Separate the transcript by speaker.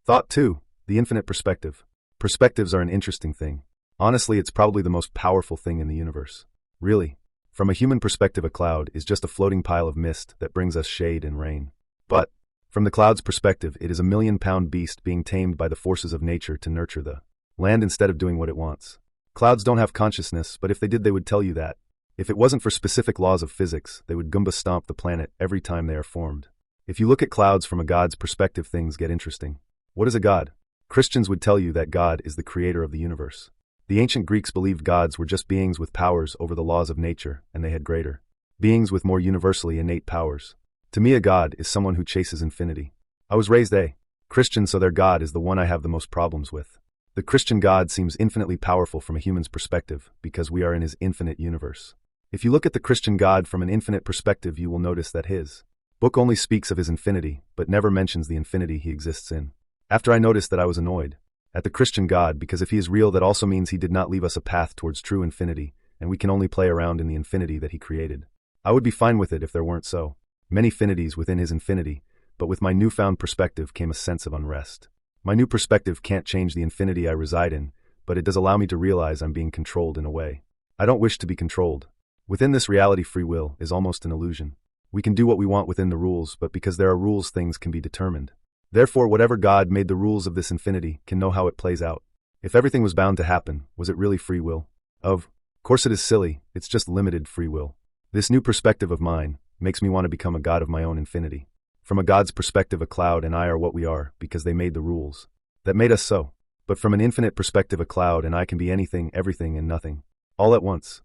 Speaker 1: Thought 2. The infinite perspective. Perspectives are an interesting thing. Honestly, it's probably the most powerful thing in the universe. Really. From a human perspective, a cloud is just a floating pile of mist that brings us shade and rain. But, from the cloud's perspective, it is a million-pound beast being tamed by the forces of nature to nurture the land instead of doing what it wants. Clouds don't have consciousness, but if they did, they would tell you that. If it wasn't for specific laws of physics, they would Goomba stomp the planet every time they are formed. If you look at clouds from a god's perspective, things get interesting. What is a god? Christians would tell you that God is the creator of the universe. The ancient Greeks believed gods were just beings with powers over the laws of nature, and they had greater beings with more universally innate powers. To me, a god is someone who chases infinity. I was raised a Christian, so their god is the one I have the most problems with. The Christian God seems infinitely powerful from a human's perspective because we are in his infinite universe. If you look at the Christian God from an infinite perspective, you will notice that his book only speaks of his infinity, but never mentions the infinity he exists in. After I noticed that, I was annoyed at the Christian God, because if he is real, that also means he did not leave us a path towards true infinity, and we can only play around in the infinity that he created. I would be fine with it if there weren't so many infinities within his infinity, but with my newfound perspective came a sense of unrest. My new perspective can't change the infinity I reside in, but it does allow me to realize I'm being controlled in a way I don't wish to be controlled. Within this reality, free will is almost an illusion. We can do what we want within the rules, but because there are rules, things can be determined. Therefore, whatever God made the rules of this infinity can know how it plays out. If everything was bound to happen, was it really free will? Of course it is silly, it's just limited free will. This new perspective of mine makes me want to become a god of my own infinity. From a god's perspective, a cloud and I are what we are because they made the rules that made us so. But from an infinite perspective, a cloud and I can be anything, everything, and nothing, all at once.